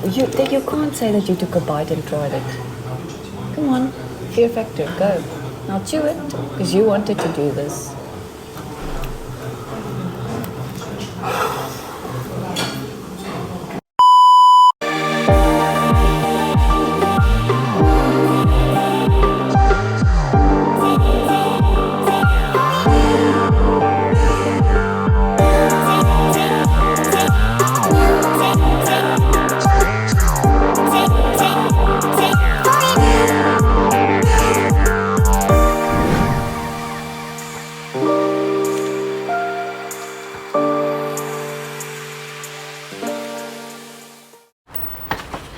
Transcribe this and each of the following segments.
You can't say that you took a bite and tried it. Come on, fear factor, go. Now chew it, because you wanted to do this.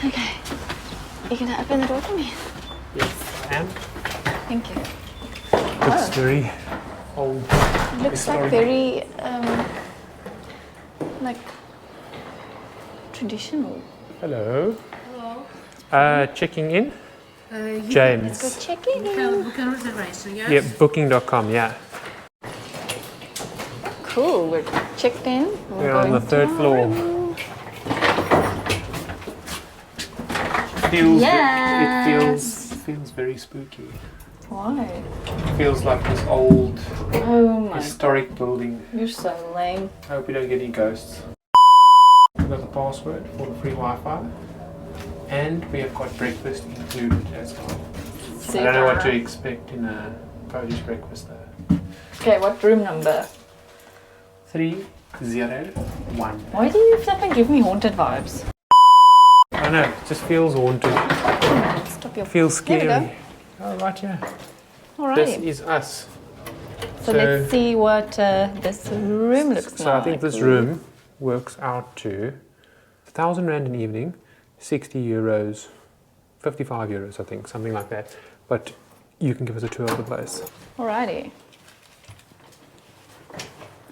Okay, you gonna open the door for me? Yes, I am. Thank you. It's very old. It looks like very, like, traditional. Hello. Hello. Checking in. Let's James. go check in. Book a reservation, yes? Yeah, booking.com, yeah. Cool, we're checked in. We're on the third floor. It feels very spooky. Why? It feels like this old Oh my historic building. You're so lame. I hope we don't get any ghosts. We've got the password for the free Wi-Fi. And we have got breakfast included as well. Super. I don't know what to expect in a Polish breakfast though. Okay, what room number? 301. Why do you fucking give me haunted vibes? I don't know, it just feels haunted. Stop your... Feels There we scary. go. Oh, right, yeah. Alright. This is us. So let's see what this room looks like. So I think this room works out to 1,000 Rand an evening, 60 euros, 55 euros I think, something like that. But you can give us a tour of the place. Alrighty.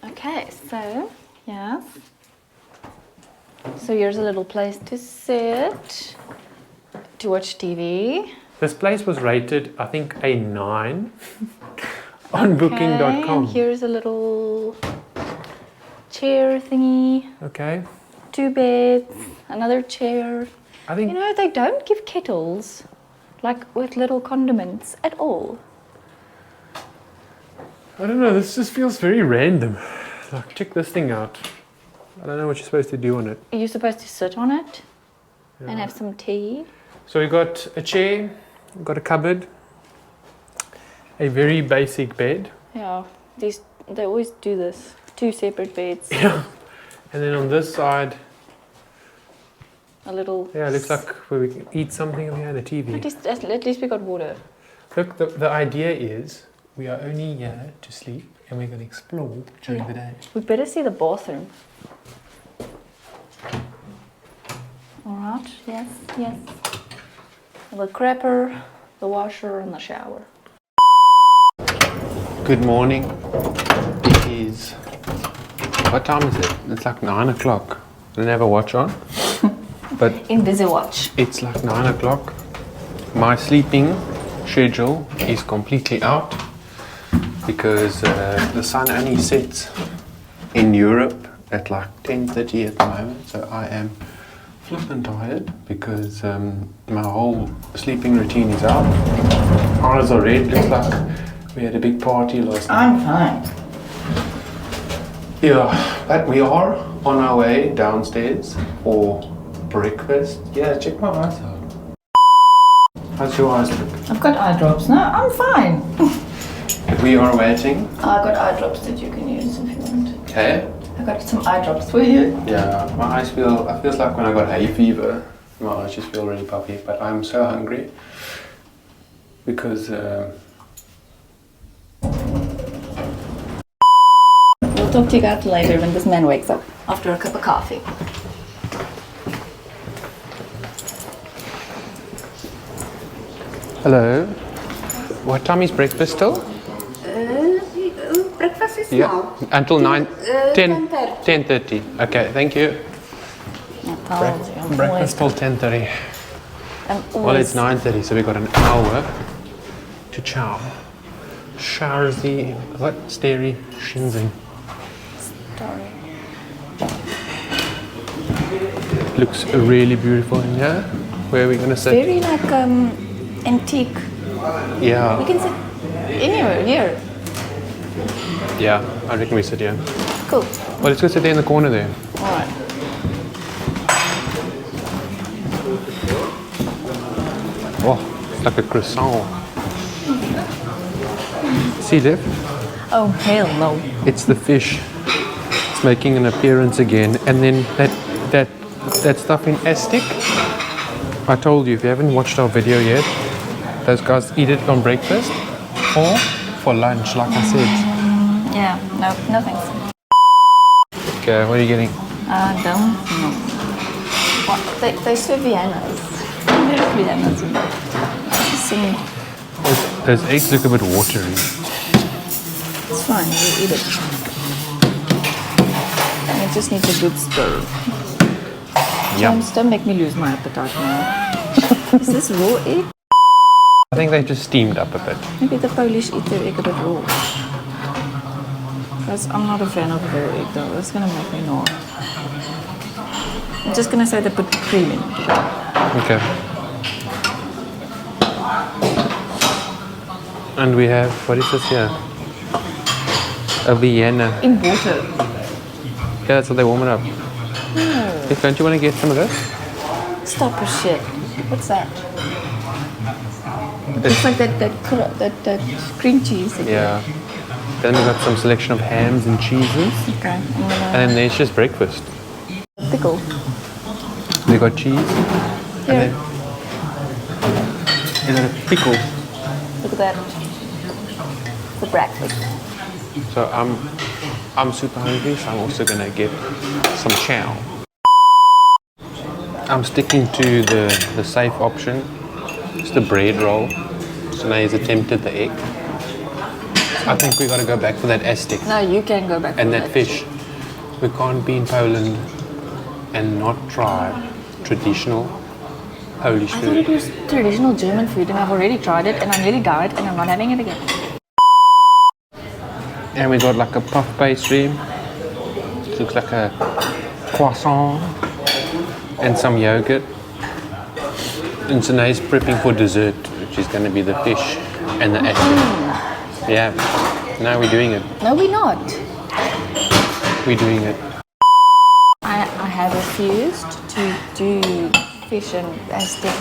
Okay, so, yes. So here's a little place to sit, to watch TV. This place was rated, I think, a 9 on booking.com. And here's a little chair thingy. Okay. 2 beds, another chair. I think You know, they don't give kettles, like with little condiments at all. I don't know, this just feels very random. Like, check this thing out. I don't know what you're supposed to do on it. Are you supposed to sit on it and Yeah. have some tea? So we got a chair, we've got a cupboard, a very basic bed. Yeah, they always do this. 2 separate beds. Yeah. And then on this side, A little... yeah, it looks like where we can eat something over here and a TV. At least we got water. Look, the idea is we are only here to sleep and we're going to explore during the day. We better see the bathroom. Alright, yes, yes. The crapper, the washer, and the shower. Good morning. It is... What time is it? It's like 9 o'clock. I don't have a watch on. But InvisiWatch. it's like 9 o'clock. My sleeping schedule is completely out because the sun only sets in Europe at like 10:30 at the moment. So I am flippin' tired because my whole sleeping routine is out. Eyes are red. Looks like we had a big party last night. I'm fine. Yeah, but we are on our way downstairs for breakfast. Yeah, check my eyes out. How's your eyes look? I've got eye drops. No, I'm fine. We are waiting. I've got eye drops that you can use if you want. Okay. I've got some eye drops for you. Yeah, my eyes feel, it feels like when I got hay fever. My eyes just feel really puffy, but I'm so hungry because We'll talk to you guys later when this man wakes up after a cup of coffee. Hello. What time is breakfast till? Breakfast is Yeah, now. until 9, 10, 10:30. 10:30. Okay, thank you. Breakfast till 10:30. Well, it's 9:30, so we got an hour to chow. Sharzy, what? Steri, Shinzing. Sorry. looks really beautiful in here. Where are we gonna sit? Very like antique. Yeah. We can sit anywhere here. Yeah, I reckon we sit here. Cool. Well, let's go sit there in the corner there. Alright. Oh, it's like a croissant. See, Liv? Oh, hell no. It's the fish. It's making an appearance again. And then that stuff in Aztec. I told you, if you haven't watched our video yet, those guys eat it on breakfast or for lunch, like I said. Yeah, no thanks. Okay, what are you getting? Don't know. What? They serve Viennas. There's Viennas in there. Some, Those eggs look a bit watery. it's fine, we'll eat it. And it just needs a good stir. Yeah. James, don't make me lose my appetite now. Is this raw egg? I think they just steamed up a bit. Maybe the Polish eat their egg a bit raw. Because I'm not a fan of raw egg though. That's gonna make me gnaw. I'm just gonna say they put cream in. Okay. And we have, what is this here? A Vienna. In water. Yeah, that's how they warm it up. No. Hey, don't you want to get some of this? Stop your shit. What's that? It's like that cream cheese. Again. Yeah. Then we've got some selection of hams and cheeses. Okay. I'm gonna And then there's just breakfast. pickle. We got cheese. Here. And then a pickle. Look at that. For breakfast. So I'm super hungry, so I'm also gonna get some chow. I'm sticking to the safe option. It's the bread roll. So now he's attempted the egg. I think we gotta go back for that Aztec No, you can go back. and for that fish. We can't be in Poland and not try traditional Polish I thought it food. was traditional German food, and I've already tried it, and I nearly died, and I'm not having it again. And we got like a puff pastry. It looks like a croissant and some yogurt. And Sinead's prepping for dessert, which is going to be the fish and the Aztec. Yeah, now we're doing it. No, we're not. We're doing it. I have refused to do fish and Aztec.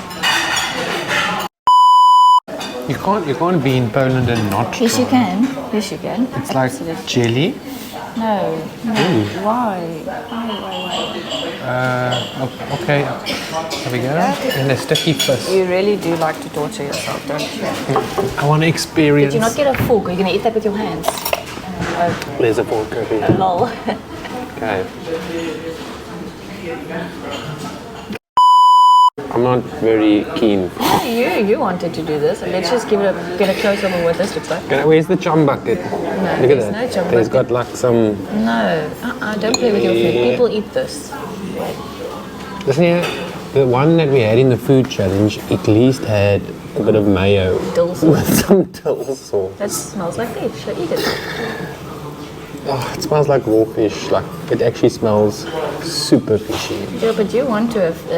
You can't be in Poland and not Yes, you try. can. Yes, you can. It's like jelly. No. Ooh. Why? Okay, here we go. And a sticky fish. You really do like to torture yourself, don't you? I want to experience. Did you not get a fork? Are you going to eat that with your hands? There's a fork over here. Lol. Okay. I'm not very keen. You wanted to do this. Let's just get a close up of what this looks like. Where's the chum bucket? No, Look at there's that. no chum There's bucket. got like some. No, don't play with your food. People eat this. Listen here, the one that we had in the food challenge at least had a bit of mayo Dill sauce. with some dill sauce. That smells like fish. So eat it. Oh, it smells like raw fish. Like it actually smells super fishy. Yeah, but you want to have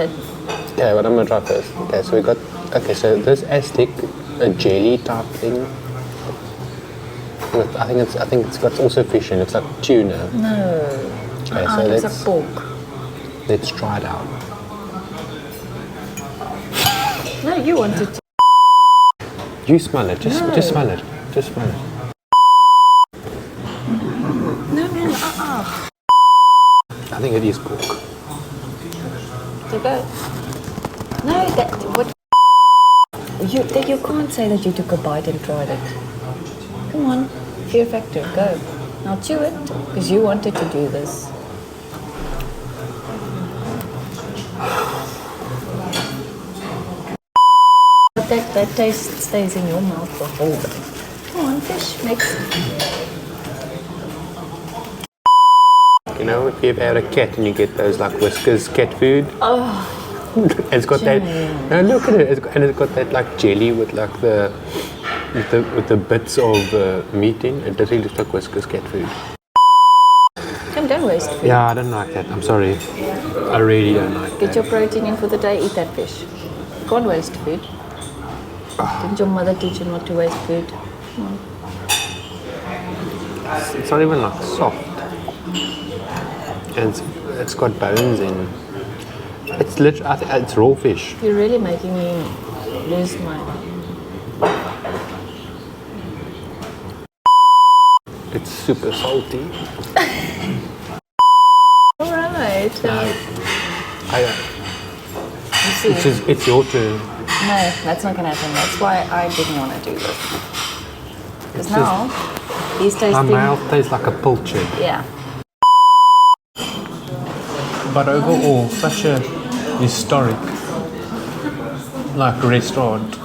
Okay, but I'm gonna try first. Okay, so we got. Okay, so this Aztec, a jelly type thing. With, I think it's got also fish in it. It's like tuna. no. Okay, so It's let's a pork. try it out. No, you wanted to. You smell it. Just No. smell it. Just smell it. No. I think it is pork. To go. No, what? You can't say that you took a bite and tried it. Come on, fear factor, go. Now chew it, because you wanted to do this. But that taste stays in your mouth the whole day. Come on, fish, next. You know, if you've had a cat and you get those like Whiskers cat food. Oh. It's got that. No, look at it. It's got that like jelly with like the bits of meat in. It doesn't look like Whiskers cat food. Come, don't waste food. Yeah, I don't like that. I'm sorry. I really don't like Get that. your protein in for the day, eat that fish. You can't waste food. Didn't your mother teach you not to waste food? It's not even like soft. And it's got bones in. It's literally, it's raw fish. You're really making me lose my... It's super salty. Alright. You see? It's your turn. No, that's not going to happen. That's why I didn't want to do this. Because now, he's tasting... My mouth tastes like a pilchard. Yeah. But overall, such a historic, like, restaurant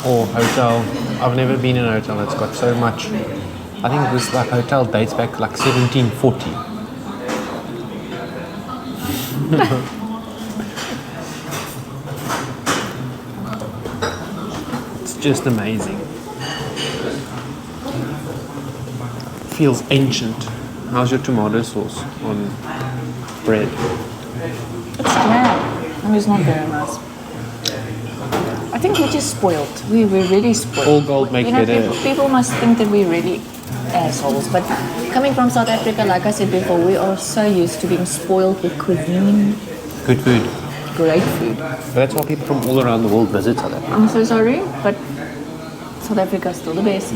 or hotel. I've never been in a hotel that's got so much. I think this like hotel dates back to like 1740. It's just amazing. Feels ancient. How's your tomato sauce on bread? It's bland. And it's not very nice. I think we're just spoiled. We're really spoiled. All gold make better. People must think that we're really assholes. But coming from South Africa, like I said before, we are so used to being spoiled with cuisine. Good food. Great food. That's why people from all around the world visit South Africa. I'm so sorry, but South Africa is still the best.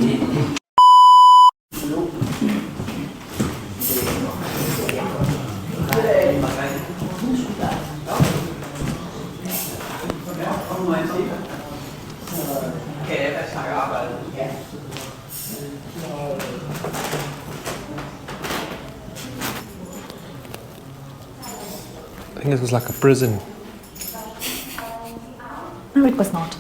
I think it was like a prison. No, it was not.